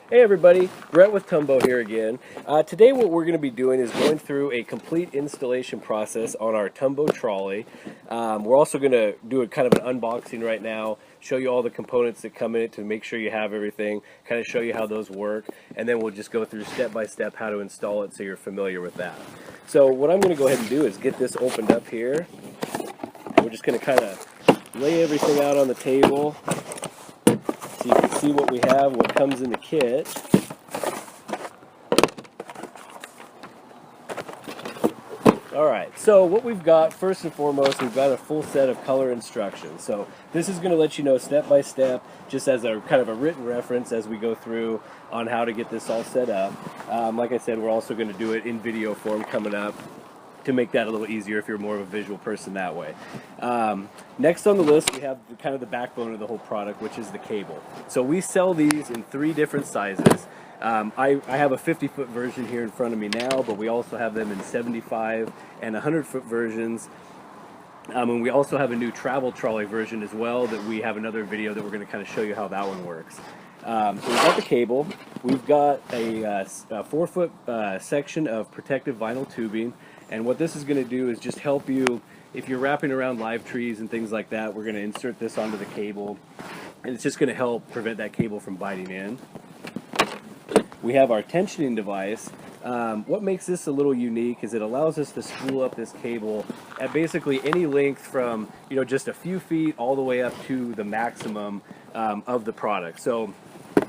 Hey everybody, Brett with Tumbo here again. Today what we're going to be doing is going through a complete installation process on our Tumbo Trolley. We're also going to do a kind of an unboxing right now, show you all the components that come in it to make sure you have everything, kind of show you how those work, and then we'll just go through step by step how to install it so you're familiar with that. So what I'm going to go ahead and do is get this opened up here. We're just going to kind of lay everything out on the table. So you can see what we have, what comes in the kit. Alright, so what we've got, first and foremost, we've got a full set of color instructions. So this is going to let you know step by step, just as a kind of a written reference as we go through on how to get this all set up. Like I said, we're also going to do it in video form coming up, to make that a little easier if you're more of a visual person that way. Next on the list, we have kind of the backbone of the whole product, which is the cable. So we sell these in 3 different sizes. I have a 50-foot version here in front of me now, but we also have them in 75 and 100-foot versions. And we also have a new travel trolley version as well that we have another video that we're going to kind of show you how that one works. So we've got the cable. We've got a 4-foot section of protective vinyl tubing. And what this is going to do is just help you, if you're wrapping around live trees and things like that, we're going to insert this onto the cable. And it's just going to help prevent that cable from biting in. We have our tensioning device. What makes this a little unique is it allows us to spool up this cable at basically any length from, just a few feet all the way up to the maximum of the product. So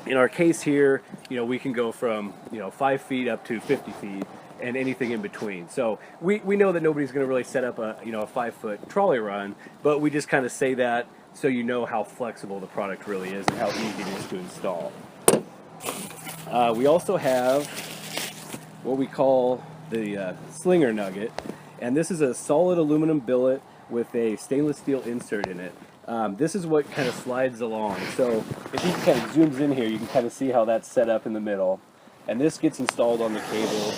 in our case here, we can go from, 5 feet up to 50 feet. And anything in between. So we know that nobody's going to really set up a 5-foot trolley run, but we just kind of say that so you know how flexible the product really is and how easy it is to install. We also have what we call the slinger nugget, and this is a solid aluminum billet with a stainless steel insert in it. This is what kind of slides along. So if you kind of zooms in here, you can kind of see how that's set up in the middle, and this gets installed on the cable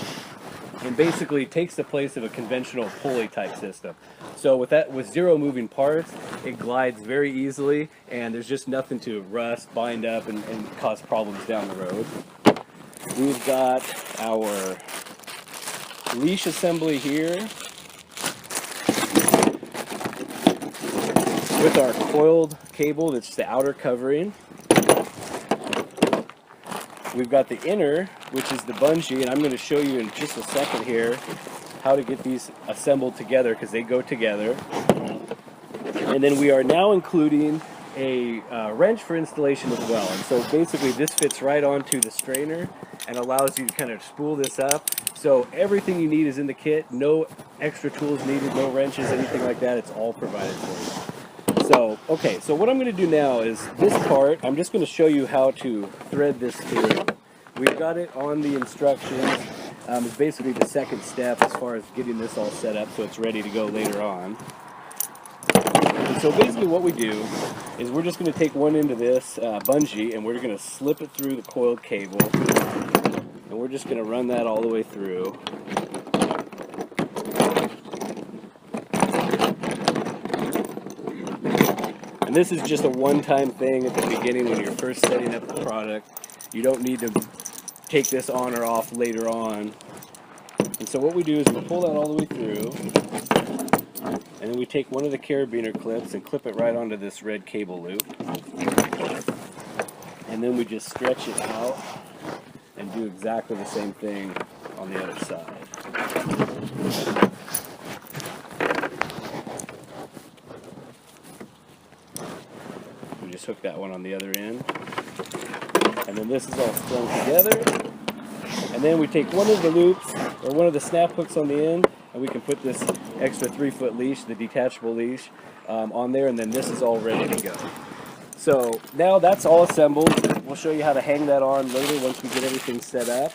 and basically takes the place of a conventional pulley type system. So with 0 moving parts, it glides very easily, and there's just nothing to rust, bind up, and cause problems down the road. We've got our leash assembly here with our coiled cable, that's the outer covering. We've got the inner, which is the bungee, and I'm going to show you in just a second here how to get these assembled together because they go together. And then we are now including a wrench for installation as well. And so basically this fits right onto the strainer and allows you to kind of spool this up. So everything you need is in the kit, no extra tools needed, no wrenches, anything like that. It's all provided for you. So, okay, so what I'm going to do now is this part, I'm just going to show you how to thread this through. We've got it on the instructions. It's basically the second step as far as getting this all set up so it's ready to go later on. And so basically what we do is we're just going to take one end of this bungee and we're going to slip it through the coiled cable. And we're just going to run that all the way through. And this is just a one-time thing at the beginning when you're first setting up the product. You don't need to take this on or off later on. And so what we do is we pull that all the way through, and then we take one of the carabiner clips and clip it right onto this red cable loop. And then we just stretch it out and do exactly the same thing on the other side. Just hook that one on the other end, and then this is all strung together, and then we take one of the loops or one of the snap hooks on the end and we can put this extra 3-foot leash, the detachable leash, on there, and then this is all ready to go. So now that's all assembled. We'll show you how to hang that on later once we get everything set up.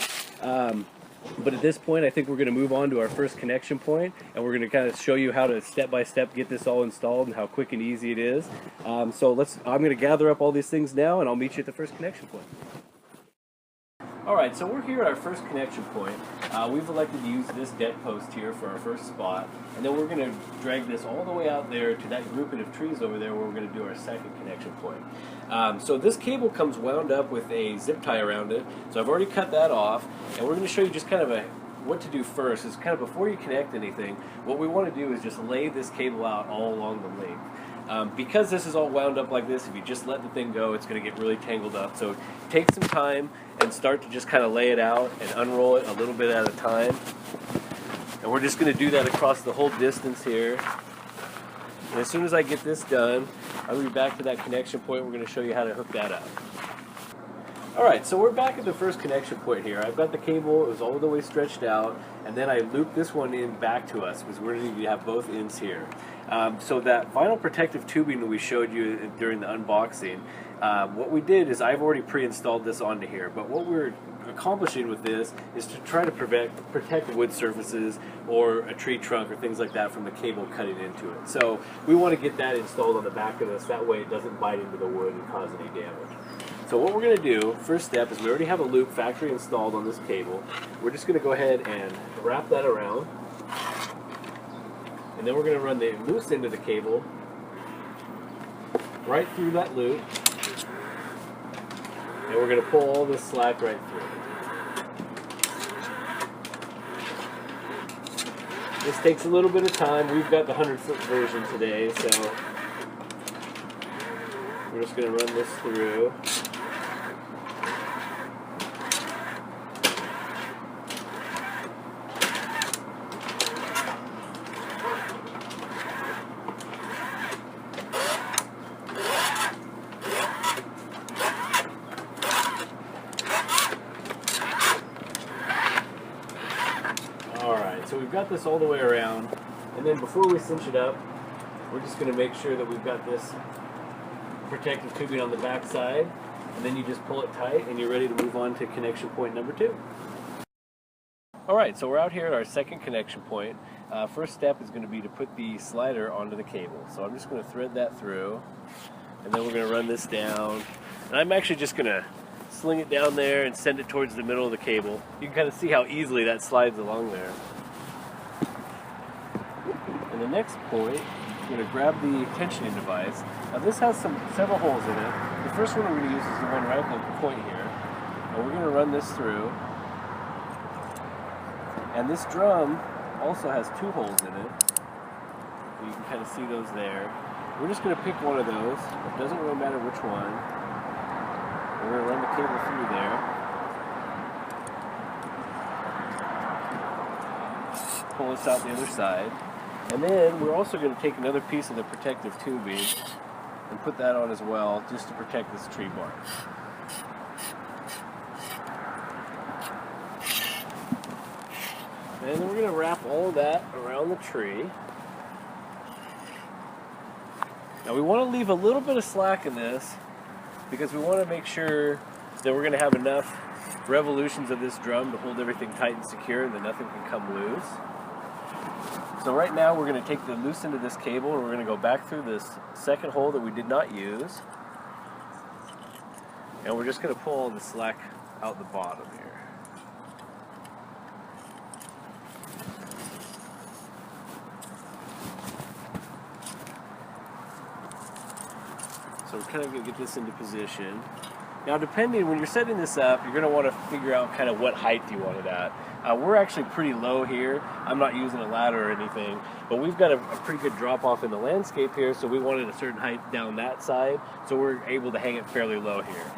But at this point, I think we're going to move on to our first connection point, and we're going to kind of show you how to step-by-step get this all installed and how quick and easy it is. I'm going to gather up all these things now, and I'll meet you at the first connection point. Alright, so we're here at our first connection point. We've elected to use this deck post here for our first spot, and then we're going to drag this all the way out there to that grouping of trees over there where we're going to do our second connection point. So this cable comes wound up with a zip tie around it, so I've already cut that off, and we're going to show you just kind of what to do first. Is kind of before you connect anything, what we want to do is just lay this cable out all along the length. Because this is all wound up like this, if you just let the thing go, it's going to get really tangled up. So take some time and start to just kind of lay it out and unroll it a little bit at a time. And we're just going to do that across the whole distance here. And as soon as I get this done, I'll be back to that connection point. We're going to show you how to hook that up. Alright, so we're back at the first connection point here. I've got the cable, it was all the way stretched out, and then I looped this one in back to us because we're going to have both ends here. So that vinyl protective tubing that we showed you during the unboxing, what we did is I've already pre-installed this onto here, but what we're accomplishing with this is to try to protect wood surfaces or a tree trunk or things like that from the cable cutting into it. So we want to get that installed on the back of this, that way it doesn't bite into the wood and cause any damage. So what we're going to do, first step, is we already have a loop factory installed on this cable. We're just going to go ahead and wrap that around. And then we're going to run the loose end of the cable right through that loop. And we're going to pull all this slack right through. This takes a little bit of time. We've got the 100-foot version today, so we're just going to run this through. Alright, so we've got this all the way around, and then before we cinch it up, we're just going to make sure that we've got this protective tubing on the back side, and then you just pull it tight and you're ready to move on to connection point number 2. Alright, so we're out here at our second connection point. First step is going to be to put the slider onto the cable. So I'm just going to thread that through, and then we're going to run this down. And I'm actually just going to sling it down there and send it towards the middle of the cable. You can kind of see how easily that slides along there. And the next point, I'm going to grab the tensioning device. Now this has several holes in it. The first one we're going to use is the one right at the point here. And we're going to run this through. And this drum also has 2 holes in it. You can kind of see those there. We're just going to pick one of those. It doesn't really matter which one. We're going to run the cable through there. Pull this out the other side. And then we're also going to take another piece of the protective tubing and put that on as well, just to protect this tree bark. And then we're going to wrap all of that around the tree. Now we want to leave a little bit of slack in this because we want to make sure that we're going to have enough revolutions of this drum to hold everything tight and secure and that nothing can come loose. So right now we're going to take the loose end of this cable and we're going to go back through this second hole that we did not use. And we're just going to pull all the slack out the bottom here. So we're kind of going to get this into position. Now depending, when you're setting this up, you're going to want to figure out kind of what height you want it at. We're actually pretty low here. I'm not using a ladder or anything, but we've got a pretty good drop off in the landscape here, so we wanted a certain height down that side, so we're able to hang it fairly low here.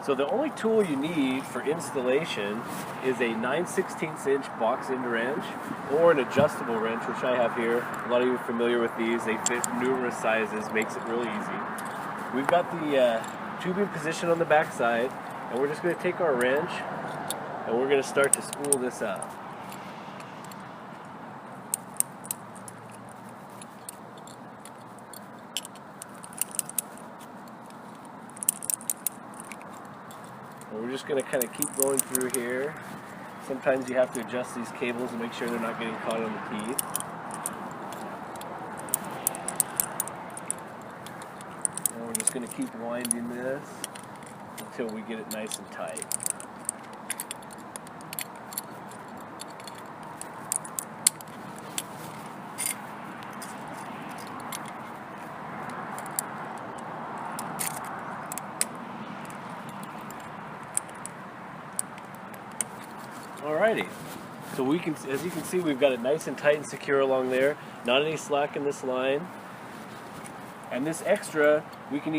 So the only tool you need for installation is a 9/16 inch box end wrench or an adjustable wrench, which I have here. A lot of you are familiar with these. They fit numerous sizes, makes it really easy. We've got the tubing position on the back side, and we're just going to take our wrench and we're going to start to spool this up. And we're just going to kind of keep going through here. Sometimes you have to adjust these cables and make sure they're not getting caught on the teeth. And we're just going to keep winding this till we get it nice and tight. Alrighty, so we can, as you can see, we've got it nice and tight and secure along there. Not any slack in this line. And this extra, we can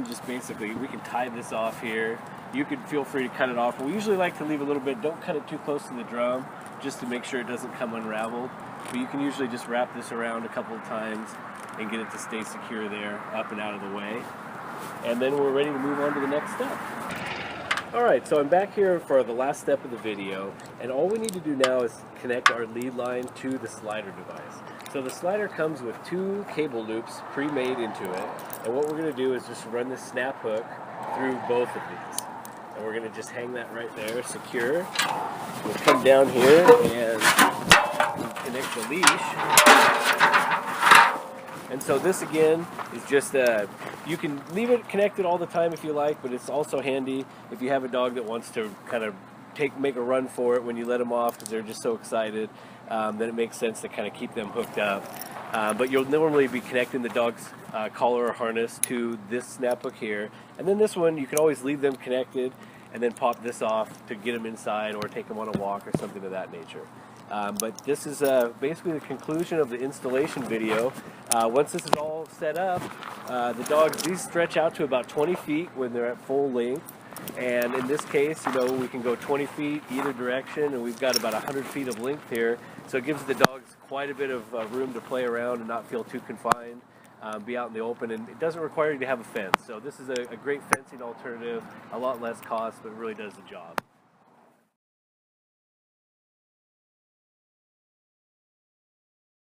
just basically, we can tie this off here. You could feel free to cut it off. We usually like to leave a little bit, don't cut it too close to the drum, just to make sure it doesn't come unraveled. But you can usually just wrap this around a couple of times and get it to stay secure there, up and out of the way. And then we're ready to move on to the next step. Alright, so I'm back here for the last step of the video, and all we need to do now is connect our lead line to the slider device. So the slider comes with 2 cable loops pre-made into it, and what we're going to do is just run this snap hook through both of these. And we're going to just hang that right there, secure. We'll come down here and connect the leash. And so this again is just, you can leave it connected all the time if you like, but it's also handy if you have a dog that wants to kind of make a run for it when you let them off because they're just so excited, then it makes sense to kind of keep them hooked up. But you'll normally be connecting the dog's collar or harness to this snap hook here. And then this one, you can always leave them connected and then pop this off to get them inside or take them on a walk or something of that nature. But this is basically the conclusion of the installation video. Once this is all set up, the dogs, these stretch out to about 20 feet when they're at full length. And in this case, you know, we can go 20 feet either direction, and we've got about 100 feet of length here. So it gives the dogs quite a bit of room to play around and not feel too confined, be out in the open, and it doesn't require you to have a fence. So this is a great fencing alternative, a lot less cost, but it really does the job.